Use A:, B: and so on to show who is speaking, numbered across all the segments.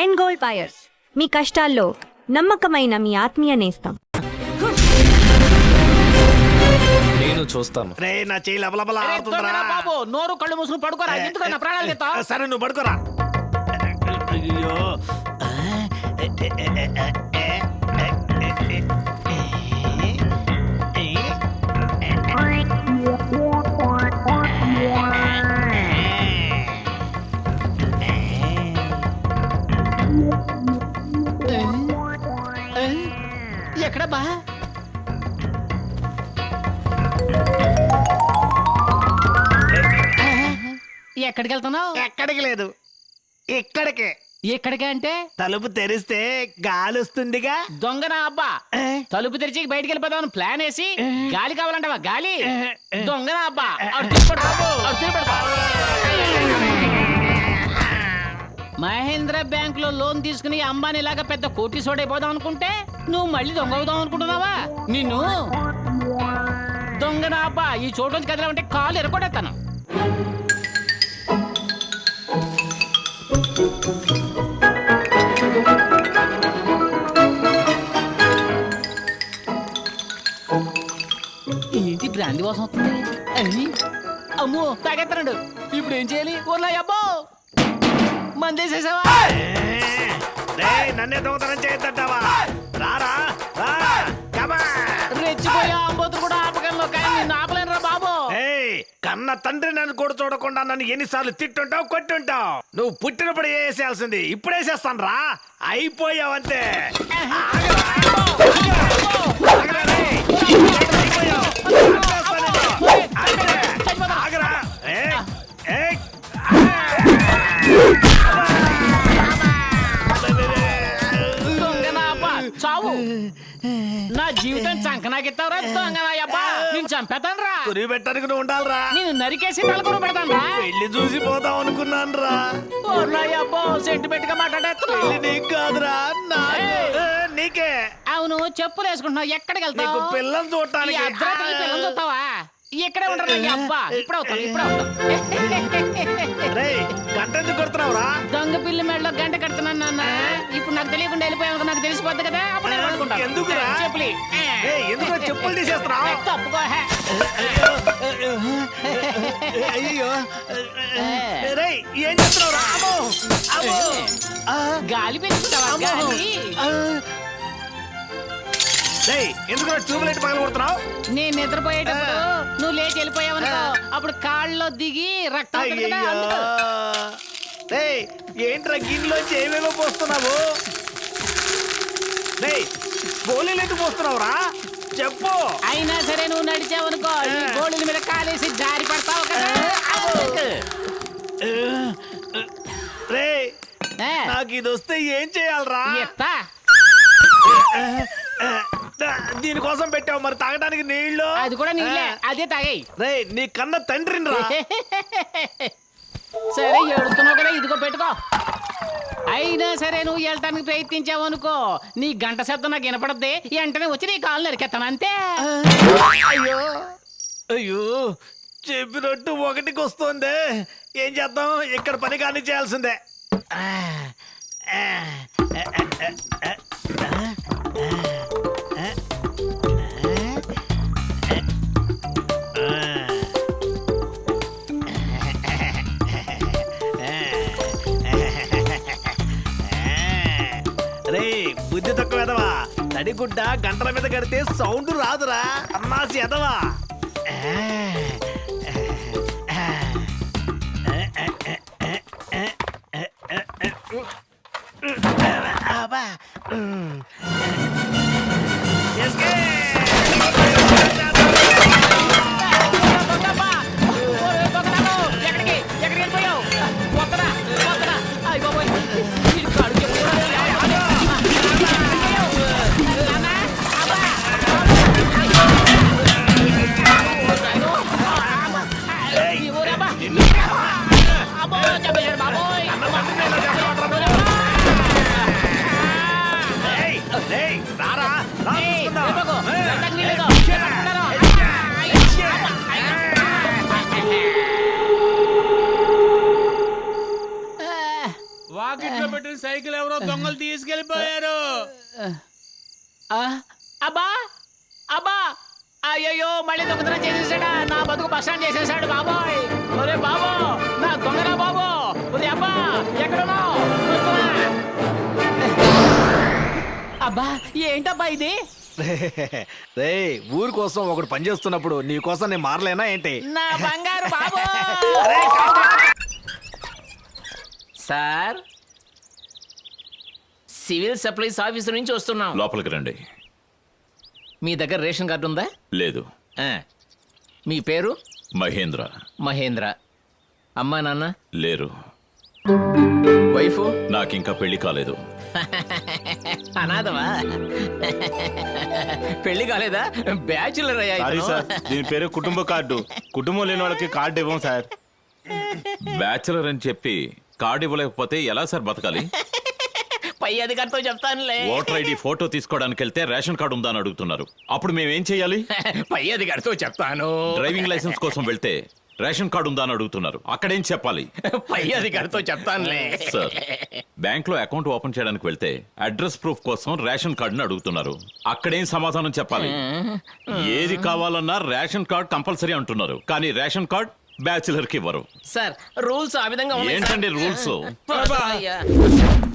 A: End gold buyers, మీ కష్టాల్లో నమ్మకమైన మీ ఆత్మీయ నేస్తం.
B: నేను చూస్తాను.
C: రే నా చేయి లబలబలా ఆడుతుందిరా.
D: బాబు నోరు కళ్ళు మూసుకుని పడుకోరా. ఎందుకు నా ప్రాణాలు తీస్తావ్?
C: సరే నువ్వు పడుకోరా. అయ్యో
D: ఎక్కడ బా? ఎక్కడికి వెళ్తున్నావు?
C: ఎక్కడికి లేదు, ఇక్కడికే.
D: ఎక్కడికి అంటే
C: తలుపు తెరిస్తే గాలి వస్తుందిగా.
D: దొంగనా అబ్బా? తలుపు తెరిచి బయటికి వెళ్ళిపోదాం ప్లాన్ వేసి గాలి కావాలంటావా? గాలి దొంగనా అబ్బా? మహేంద్ర బ్యాంక్ లో లోన్ తీసుకుని అంబానీ లాగా పెద్ద కోటీశ్వరుడు అయిపోదాం అనుకుంటే నువ్వు మళ్ళీ దొంగ అవుదాం అనుకుంటున్నావా? నిన్ను దొంగనా అబ్బా? ఈ చోటు నుంచి కదలమంటే కాలు ఎరగొడతాను. ఏంటి బ్రాంతి వాసన వస్తుంది? అమ్మో తాగెత్తన్నాడు. ఇప్పుడు ఏం చేయాలి? ఊర్లా అబ్బో మందేసేసావా?
C: నన్నే దొంగతనం చేయొద్దంటావా? రారా
D: రెచ్చిపోయా అంబోతులు కూడా ఆపగలను, కానీ నిన్ను ఆపలేనురా బాబు.
C: కన్న తండ్రి నన్ను కూడా చూడకుండా నన్ను ఎన్నిసార్లు తిట్టుంటావు, కొట్టుంటావు. నువ్వు పుట్టినప్పుడు వేసేయాల్సింది ఇప్పుడు వేసేస్తాను రా. అయిపోయావంతే.
D: చావు నా జీవితం చంకనాకిస్తావురా దొంగనాయబ్బా. నేను చంపేతాను రా.
C: కురి పెట్టడానికి నువ్వు ఉండాలిరా.
D: నేను నరికేసి తలకొరు పెడతాను రా.
C: పెళ్లి చూసి పోదాం అనుకున్నాను రా.
D: అబ్బో సెంటిమెంట్ గా మాట్లాడేస్తున్నావు.
C: నీకు కాదురా, నీకే.
D: అవును చెప్పులు వేసుకుంటున్నావు. ఎక్కడికి వెళ్తావు?
C: పిల్లలు చూడటానికి.
D: అర్ధరాత్రి పిల్లలు చూస్తావా? ఇక్కడే ఉండరు అబ్బా. ఇప్పుడు అవుతాను.
C: గంట ఎందుకు కొడుతున్నావురా?
D: దొంగ పిల్లి మెడలో గంట కడుతున్నాను నాన్న. ఇప్పుడు నాకు తెలియకుండా వెళ్ళిపోయావు, నాకు తెలిసిపోద్ది కదా. అప్పుడు నేను పట్టుకుంటాను.
C: ఎందుకురా?
D: చెప్పులి
C: ఎందుకు చెప్పులు తీసేస్తున్నావు?
D: తప్పుకో.
C: అయ్యో ఏం చేస్తున్నావురా?
D: గాలి పెంచుకుంటావా? గాలి
C: ఎందుకు ట్యూబ్లైట్ పగల కొడుతున్నావు?
D: నేను నిద్రపోయేటప్పుడు నువ్వు లేచి వెళ్ళిపోయావనుకో, అప్పుడు కాళ్ళలో దిగి రక్తం వస్తుంది కదా, అందుకు.
C: ఏంట్రా గిన్నెలోంచి ఏమేమో పోస్తున్నావు? గోళీలు ఎందుకు పోస్తున్నావురా? చెప్పు.
D: అయినా సరే నువ్వు నడిచావనుకో, ఈ గోళీల మీద కాలేసి జారి పడతావు కదా.
C: నాకు ఇది వస్తే ఏం చేయాలరా?
D: ఎత్తా
C: దీనికోసం పెట్టావు, మరి తాగడానికి నీళ్లు?
D: అది కూడా నీళ్ళే, అదే తాగాయి.
C: నీ కన్న తండ్రిని రా.
D: సరే ఏడుతున్నావు కదా, ఇదిగో పెట్టుకో. అయినా సరే నువ్వు వెళ్ళటానికి ప్రయత్నించావు అనుకో, నీ గంట శబ్దం నాకు వినపడద్ది. వెంటనే వచ్చి నీ కాళ్ళు నరికెత్తాను అంతే.
C: అయ్యో అయ్యో చెప్పినట్టు ఒకటికి వస్తుంది. ఏం చేద్దాం, ఇక్కడ పని కానీ చేయాల్సిందే. బుద్ధి తక్కువ ఎదవా. తడిగుడ్డ గంటల మీద కడితే సౌండ్ రాదురా, అమ్మాసి ఎదవా. రారా, రా,
E: సైకిల్ ఎవరో దొంగలు తీసుకెళ్లిపోయారు.
D: అబ్బా అబ్బా అయ్యయ్యో మళ్ళీ దొంగతనం చేసేసాడా, నా బతుకు బస్టాండ్ చేసేసాడు బాబోయ్. ఒరే బాబు నా దొంగరా బాబు. ఒరే అబ్బా ఎక్కడున్నావు? అబ్బా ఏంటబ్బా ఇది?
C: రే ఊరి కోసం ఒకడు పని చేస్తున్నప్పుడు నీ కోసం నేను మారలేనా ఏంటి?
D: నా బంగారు బాబు. సార్ సివిల్ సప్లైస్ ఆఫీసర్ నుంచి వస్తున్నాం.
F: లోపలికి రండి.
D: మీ దగ్గర రేషన్ కార్డు ఉందా?
F: లేదు.
D: ఆ. మీ పేరు?
F: మహేంద్ర.
D: మహేంద్ర. అమ్మా నాన్న?
F: లేరు.
D: వైఫ్?
F: నాకింకా పెళ్లి కాలేదు.
D: అనాథమా? పెళ్లి కాలేదా? బ్యాచులర్ అయ్యా
E: సారీ
D: ఇతను.
E: సార్, దీని పేరు కుటుంబ కార్డు. కుటుంబం లేని వాళ్ళకి కార్డు ఇవ్వం సార్.
F: బ్యాచులర్ అని చెప్పి కార్డు ఇవ్వలేకపోతే ఎలా సార్ బతకాలి?
D: పై అధికారితో చెప్తానులే.
F: ఓటర్ ఐడి ఫోటో తీసుకోవడానికి వెళ్తే రేషన్ కార్డు ఉందా అని అడుగుతున్నారు. అప్పుడు మేమేం చేయాలి?
D: పై అధికారితో చెప్తాను.
F: డ్రైవింగ్ లైసెన్స్ కోసం వెళ్తే రేషన్ కార్డు ఉందా అని అడుగుతున్నారు. అక్కడేం చెప్పాలి?
D: పై అధికారితో చెప్తానులే.
F: సార్, బ్యాంక్ లో అకౌంట్ ఓపెన్ చేయడానికి వెళ్తే అడ్రస్ ప్రూఫ్ కోసం రేషన్ కార్డుని అడుగుతున్నారు. అక్కడేం సమాధానం చెప్పాలి? ఏది కావాలన్నా రేషన్ కార్డ్ కంపల్సరీ అంటున్నారు. కానీ రేషన్ కార్డ్ బ్యాచులర్ కి ఇవ్వరు.
D: సార్ రూల్స్ ఆ విధంగా ఉన్నాయి సార్.
F: ఏంటండి రూల్స్?
D: అయ్యా.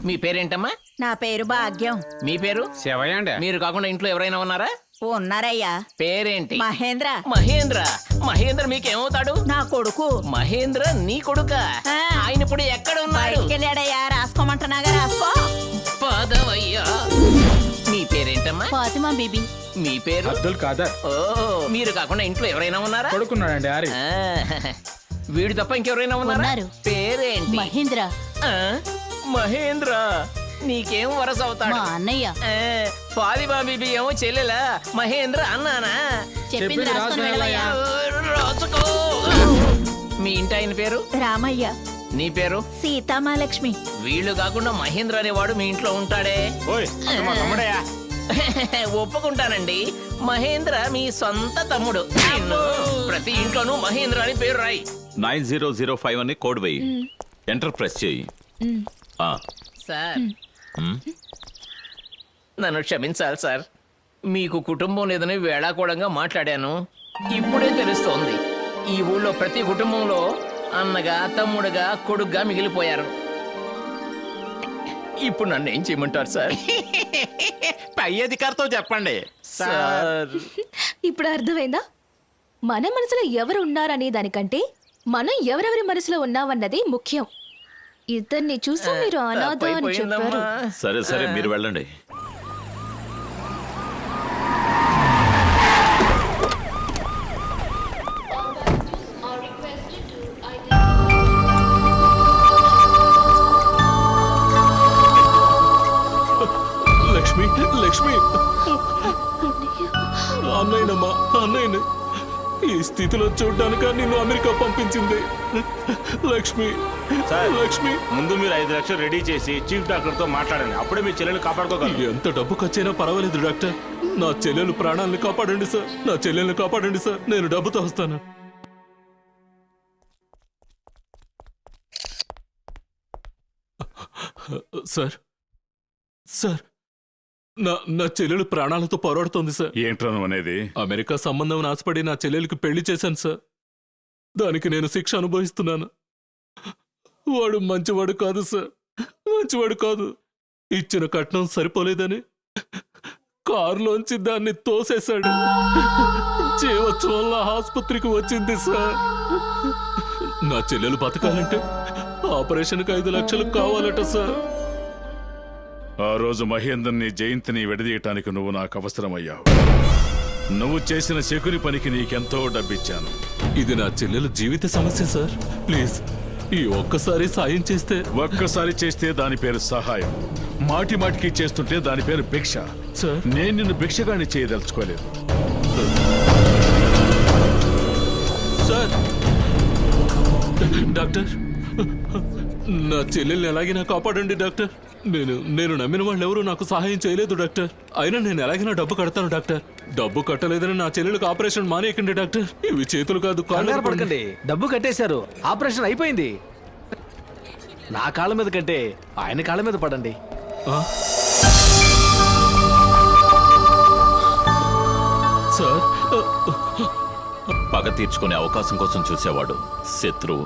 D: మీ పేరేంటమ్మా?
G: నా పేరు భాగ్యం.
D: మీ పేరు?
E: శివయ్యండి.
D: మీరు కాకుండా ఇంట్లో ఎవరైనా ఉన్నారా?
G: ఉన్నారయ్యా.
D: పేరేంటి?
G: మహేంద్ర.
D: మహేంద్ర. మహేంద్ర మీకేమవుతాడు?
G: నా కొడుకు.
D: మహేంద్ర నీ కొడుక?
G: ఆ.
D: ఆయన ఇప్పుడు ఎక్కడ ఉన్నాడు?
G: బయటికెళ్ళాడయ్యా. రాసుకోమంటున్నాగా రాసుకో.
D: పదవయ్యా. మీ పేరేంటమ్మా?
G: ఫాతిమా బీబీ.
D: మీ పేరు?
E: అబ్దుల్ ఖాదర్.
D: ఓ మీరు కాకుండా ఇంట్లో ఎవరైనా ఉన్నారా?
E: కొడుకున్నాడండి ఆరి.
D: ఆ, వీడు తప్ప ఇంకెవరైనా ఉన్నారా?
G: ఉన్నారు.
D: పేరేంటి?
G: మహేంద్ర.
D: ఆ, మహేంద్ర. నీకేం వరస అవుతాడు?
G: మా అన్నయ్య.
D: ఫాతిమా బీబీ ఏమో చెల్లెలా, మహేంద్ర అన్నానా?
G: చెప్పింది రాసుకొని వెళ్ళవయ్యా.
D: రాసుకో. మీ ఇంటి ఆయన పేరు?
G: రామయ్య.
D: నీ పేరు?
G: సీతామాలక్ష్మి.
D: వీళ్ళు కాకుండా మహేంద్ర అనేవాడు మీ ఇంట్లో ఉంటాడే?
E: ఓయ్ అతను మా తమ్ముడయ్యా.
D: ఒప్పుకుంటానండి, మహేంద్ర మీ సొంత తమ్ముడు. నిన్ను ప్రతి ఇంట్లోనూ మహేంద్ర అని పేరు రాయి.
F: 9005 అని కోడ్ వేయి. ఎంటర్ ప్రెస్ చేయి. ఆ,
D: సార్
F: మ్,
D: నన్ను క్షమించాలి సార్. మీకు కుటుంబం లేదని వేళాకోళంగా మాట్లాడాను. ఇప్పుడే తెలుస్తోంది, ఈ ఊళ్ళో ప్రతి కుటుంబంలో అన్నగా తమ్ముడుగా కొడుగ్గా మిగిలిపోయారు. ఇప్పుడు నన్ను ఏం చేయమంటారు సార్?
E: పై అధికారితో చెప్పండి
D: సార్
H: ఇప్పుడు అర్థమైందా? మన మనసులో ఎవరు ఉన్నారనే దానికంటే మనం ఎవరెవరి మనసులో ఉన్నామన్నది ముఖ్యం. ఇద్దరిని చూసి మీరు అనాథ అని చెప్పారు.
D: తప్పైపోయిందమ్మా.
F: సరే సరే మీరు వెళ్ళండి.
B: లక్ష్మి లక్ష్మి అన్నయ్యనమ్మా అన్నయ్యని ఈ స్థితిలో చూడ్డానిక నిన్ను అమెరికా పంపించింది. లక్ష్మి
E: సార్.
B: లక్ష్మి
E: ముందు మీరు 5 లక్షలు రెడీ చేసి చీఫ్ డాక్టర్ తో మాట్లాడండి. అప్పుడే మీ చెల్లెలు కాపాడుకోగలరు.
B: ఎంత డబ్బు ఖర్చైనా పర్వాలేదు డాక్టర్. నా చెల్లెలు ప్రాణాలను కాపాడండి సార్. నా చెల్లెల్ని కాపాడండి సార్. నేను డబ్బుతో వస్తాను. సార్ సార్ నా నా చెల్లెలు ప్రాణాలతో పోరాడుతోంది సార్.
I: ఏంట్రను అనేది?
B: అమెరికా సంబంధం ఆశపడి నా చెల్లెలికి పెళ్లి చేశాను సార్. దానికి నేను శిక్ష అనుభవిస్తున్నాను. వాడు మంచివాడు కాదు సార్, మంచివాడు కాదు. ఇచ్చిన కట్నం సరిపోలేదని కారులోంచి దాన్ని తోసేశాడు. చేయవచ్చు వల్ల ఆసుపత్రికి వచ్చింది సార్. నా చెల్లెలు బతకాలంటే ఆపరేషన్కి 5 లక్షలు కావాలట సార్.
I: ఆ రోజు మహేందర్ని జయంతిని విడదీయటానికి నువ్వు నాకు అవసరమయ్యావు. నువ్వు చేసిన శకుని పనికి నీకెంతో డబ్బిచ్చాను.
B: ఇది నా చెల్లెలు జీవిత సమస్య సార్. ప్లీజ్ ఈ ఒక్కసారి సాయం చేస్తే.
I: ఒక్కసారి చేస్తే దాని పేరు సహాయం, మాటి మాటికి చేస్తుంటే దాని పేరు భిక్ష.
B: సార్
I: నేను నిన్ను భిక్షగాని చేయదలుచుకోలేదు.
B: సార్ డాక్టర్, నా చెల్లెల్ని ఎలాగైనా కాపాడండి డాక్టర్. నేను నమ్మిన వాళ్ళు ఎవరు నాకు సహాయం చేయలేదు డాక్టర్. అయినా నేను ఎలాగైనా డబ్బు కడతాను డాక్టర్. డబ్బు కట్టలేదని నా చెల్లెలకు ఆపరేషన్ మానేయకండి డాక్టర్. ఇవి చేతులు కాదు కాళ్ళు.
C: కంగారు పడకండి, డబ్బు కట్టేశారు, ఆపరేషన్ అయిపోయింది. నా కాళ్ళ మీద కంటే ఆయన కాళ్ళ మీద పడండి.
B: ఆ? సార్
F: పగ తీర్చుకునే అవకాశం కోసం చూసేవాడు శత్రువు,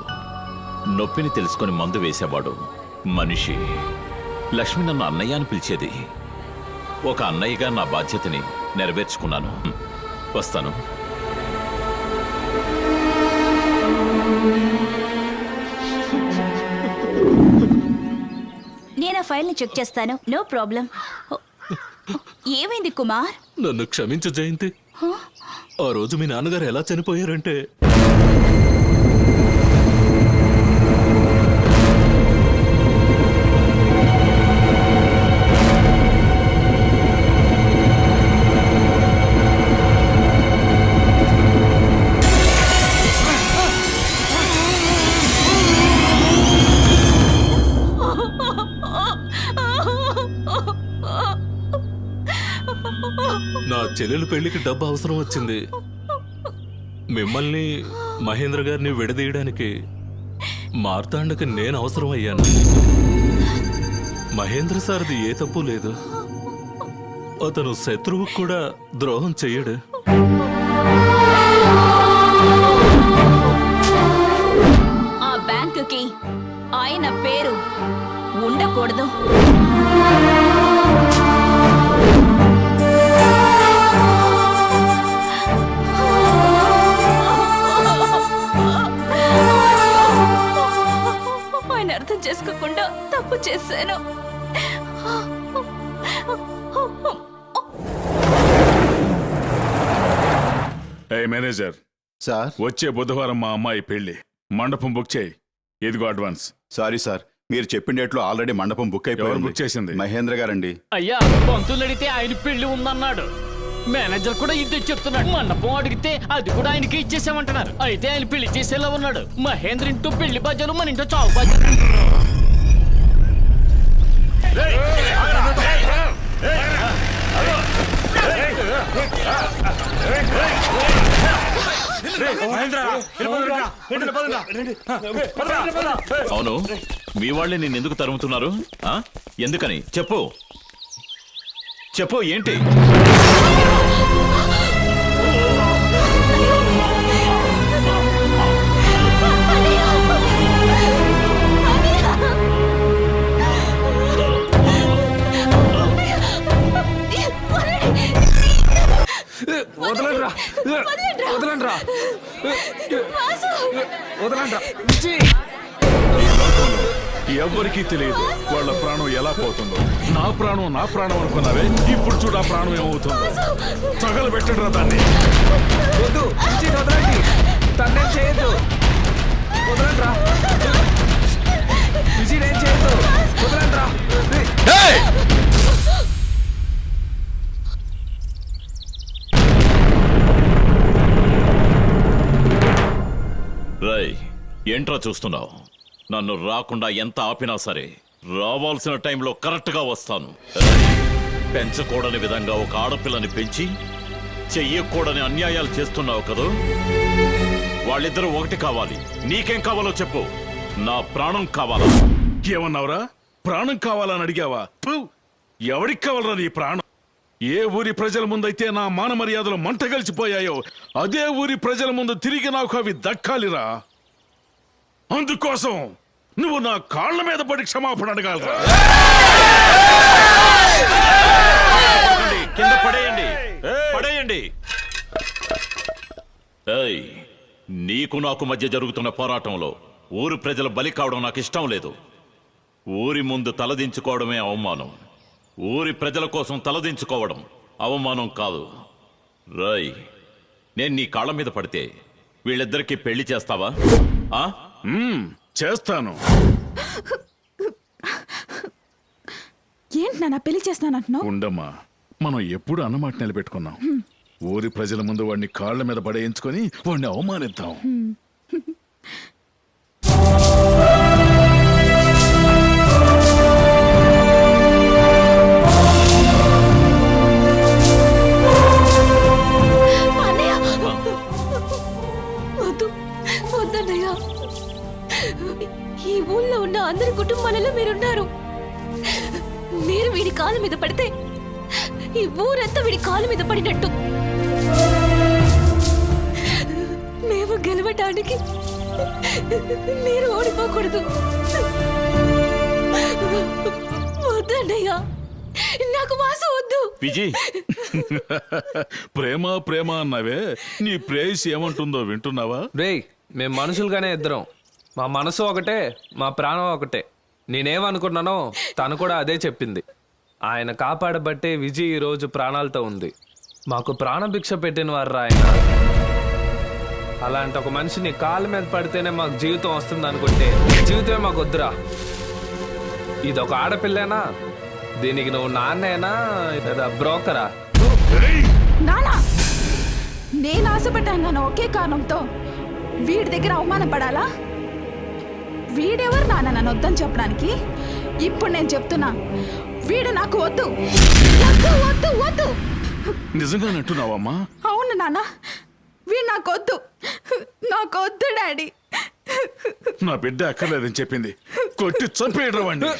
F: నొప్పిని తెలుసుకొని మందు వేసేవాడు మనిషి. లక్ష్మి నన్ను అన్నయ్య అని పిలిచేది. ఒక అన్నయ్యగా నా బాధ్యతని నెరవేర్చుకున్నాను. వస్తాను.
G: నేను ఆ ఫైల్ని చెక్ చేస్తాను, నో ప్రాబ్లం. ఏమైంది కుమార్?
B: నన్ను క్షమించు జయంతి. ఆ రోజు మీ నాన్నగారు ఎలా చనిపోయారంటే నా చెల్లెలు పెళ్లికి డబ్బు అవసరం వచ్చింది. మిమ్మల్ని మహేంద్ర గారిని విడదీయడానికి మార్తాండకి నేను అవసరం అయ్యాను. మహేంద్ర సార్ది ఏ తప్పు లేదు. అతను శత్రువుకు కూడా ద్రోహం చెయ్యడు.
G: ఆ బ్యాంకుకి ఆయన పేరు ఉండకూడదు. ఆయన అర్థం చేసుకోకుండా తప్పు చేశాను.
I: మేనేజర్
J: సార్,
I: వచ్చే బుధవారం మా అమ్మాయి పెళ్లి. మండపం బుక్ చేయి. ఇదిగో అడ్వాన్స్.
J: సారీ సార్, మీరు చెప్పిన డేట్లో ఆల్రెడీ మండపం బుక్
I: ఎవరు
J: అయిపోయింది.
I: బుక్ చేసింది?
J: మహేంద్ర గారండి.
D: అయ్యా, పంతులు అడిగితే ఆయన పెళ్లి ఉందన్నాడు. మేనేజర్ కూడా ఇదే చెప్తున్నాడు. మండపం అడిగితే అది కూడా ఆయనకి ఇచ్చేసామంటున్నారు. అయితే ఆయన పెళ్లి చేసేలా ఉన్నాడు. మహేంద్ర ఇంటూ పెళ్లి బాధ్యాలు, మన ఇంటో చావు బాధ్యాలు.
F: అవును, మీ వాళ్ళే నేను ఎందుకు తరుముతున్నారు? ఆ? ఎందుకని చెప్పు. చెప్పు ఏంటి?
I: ఎవ్వరికీ తెలియదు వాళ్ళ ప్రాణం ఎలా పోతుందో. నా ప్రాణం అనుకున్నావే, ఇప్పుడు చూడ ఆ ప్రాణం ఏమవుతుందో. తగలబెట్టండి రా దాన్ని.
F: రై, ఏంట్రా చూస్తున్నావు? నన్ను రాకుండా ఎంత ఆపినా సరే రావాల్సిన టైంలో కరెక్ట్గా వస్తాను. పెంచకూడని విధంగా ఒక ఆడపిల్లని పెంచి చెయ్యకూడని అన్యాయాలు చేస్తున్నావు కదూ. వాళ్ళిద్దరూ ఒకటి కావాలి. నీకేం కావాలో చెప్పు. నా ప్రాణం కావాలా?
I: ఏమన్నావురా? ప్రాణం కావాలని అడిగావా? ఫు! ఎవరికి కావాలరా నీ ప్రాణం? ఏ ఊరి ప్రజల ముందైతే నా మాన మర్యాదలు మంటగలిచిపోయాయో అదే ఊరి ప్రజల ముందు తిరిగి నాకు అవి దక్కాలిరా. అందుకోసం నువ్వు నా కాళ్ళ మీద పడి క్షమాపణ అడగాలరా.
F: కింద పడేయండి, పడేయండి. ఏయ్, నీకు నాకు మధ్య జరుగుతున్న పోరాటంలో ఊరి ప్రజల బలి కావడం నాకు ఇష్టం లేదు. ఊరి ముందు తలదించుకోవడమే అవమానం. ఊరి ప్రజల కోసం తలదించుకోవడం అవమానం కాదు. రై, నేను నీ కాళ్ళ మీద పడితే వీళ్ళిద్దరికీ పెళ్లి చేస్తావా? ఆ?
I: చేస్తాను.
G: ఏంటి నాన్న పెళ్లి చేస్తానంటున్నావు?
I: ఉండమ్మా, మనం ఎప్పుడు అన్నమాట నిలబెట్టుకున్నాం. ఊరి ప్రజల ముందు వాడిని కాళ్ళ మీద పడేయించుకొని వాడిని అవమానిద్దాం.
H: వద్దన్నయ్య, ఈ ఊళ్ళో ఉన్న అందరి కుటుంబాలలో మీరున్నారు. మీరు కాలు మీద పడితే ఈ ఊరంతా వీడి కాలు మీద పడినట్టు. మేము గెలవటానికి మీరు ఓడిపోకూడదు. వద్దన్నయ్యా, నాకు వాసు వద్దు.
F: విజయ్,
I: ప్రేమ ప్రేమ అన్నావే, నీ ప్రేయస్ ఏమంటుందో వింటున్నావా?
K: రేయ్, మేం మనుషులుగానే ఇద్దరం. మా మనసు ఒకటే, మా ప్రాణం ఒకటే. నేనేమనుకున్నానో తను కూడా అదే చెప్పింది. ఆయన కాపాడబట్టే విజయ్ ఈ రోజు ప్రాణాలతో ఉంది. మాకు ప్రాణభిక్ష పెట్టిన వారు ఆయన. అలాంటి ఒక మనిషిని కాళ్ళ మీద పడితేనే మాకు జీవితం వస్తుంది అనుకుంటే జీవితమే మాకు వద్దురా. ఇదొక ఆడపిల్లేనా? దీనికి నువ్వు నాన్నేనా లేదా బ్రోకరా?
L: నానా, నేను ఆశపడ్డాను ఒకే కారణంతో వీడి దగ్గర అవమానపడాలా? వీడెవరు నాన్న నన్ను వద్దని చెప్పడానికి? ఇప్పుడు నేను చెప్తున్నా, వీడు నాకు వద్దు, వద్దు వద్దు వద్దు.
I: నిజంగానే అంటున్నావమ్మా?
L: అవును నాన్న, వీడు నాకు వద్దు, నాకు వద్దు డాడీ.
I: నా బిడ్డ అక్కర్లేదని చెప్పింది, కొట్టి చంపేయడం వాణ్ణి.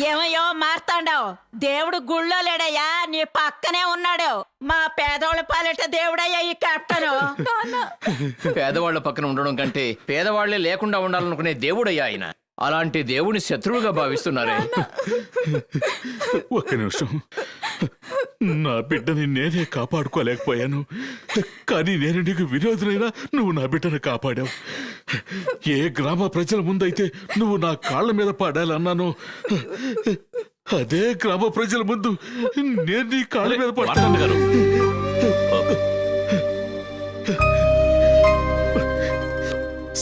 G: ఏమయ్యో మార్తాండావు దేవుడు గుళ్ళో లేడయ్యా నీ పక్కనే ఉన్నాడు మా పేదోళ్ళ పాలిట దేవుడయ్యా ఈ కెప్టెన్
D: పేదవాళ్ల పక్కన ఉండడం కంటే పేదవాళ్లే లేకుండా ఉండాలనుకునే దేవుడయ్యా ఆయన. అలాంటి దేవుని శత్రువుగా భావిస్తున్నారే.
I: ఒక్క నిమిషం. నా బిడ్డని నేనే కాపాడుకోలేకపోయాను, కానీ నేను నీకు విరోధులైనా నువ్వు నా బిడ్డను కాపాడావు. ఏ గ్రామ ప్రజల ముందైతే నువ్వు నా కాళ్ళ మీద పడాలన్నాను, అదే గ్రామ ప్రజల ముందు నేను నీ కాళ్ళ మీద పడతాను
F: గారు.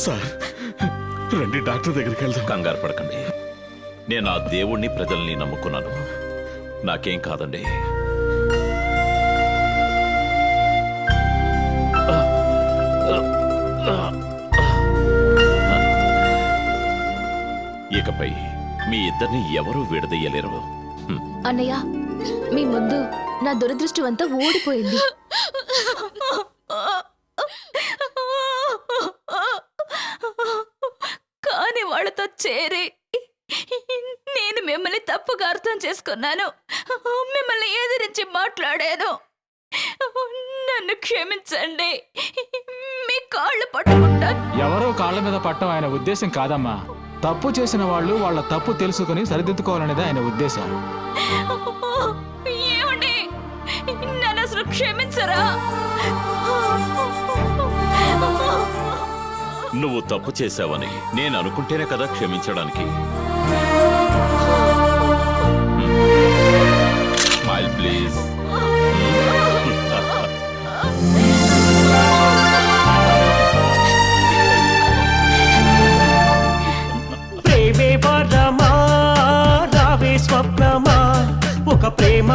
I: సార్, రండి డాక్టర్ దగ్గరికి వెళ్దాం.
F: కంగారు పడకండి. నేను ఆ దేవుణ్ణి ప్రజల్ని నమ్ముకున్నాను. నాకేం కాదండి. ఇకపై మీ ఇద్దరిని ఎవరూ విడదీయలేరు.
H: అన్నయ్య, మీ ముందు నా దురదృష్టం అంతా ఓడిపోయింది. కానీ వాళ్ళతో చేరి నేను మిమ్మల్ని తప్పుగా అర్థం చేసుకున్నాను, మిమ్మల్ని ఎదిరించి మాట్లాడాను. నన్ను క్షమించండి, మీ కాళ్ళు పట్టుకుంటాను.
D: ఎవరో కాళ్ళ మీద పట్టడం ఆయన ఉద్దేశం కాదమ్మా. తప్పు చేసిన వాళ్ళు వాళ్ళ తప్పు తెలుసుకుని సరిదిద్దుకోవాలనేది ఆయన ఉద్దేశం.
H: ఏమండి, నన్ను అసలు క్షమించరా?
F: నువ్వు తప్పు చేశావని నేను అనుకుంటేనే కదా క్షమించడానికి. Smile please.
D: ప్రేమే వరమా రావే స్వప్నమా ఒక ప్రేమ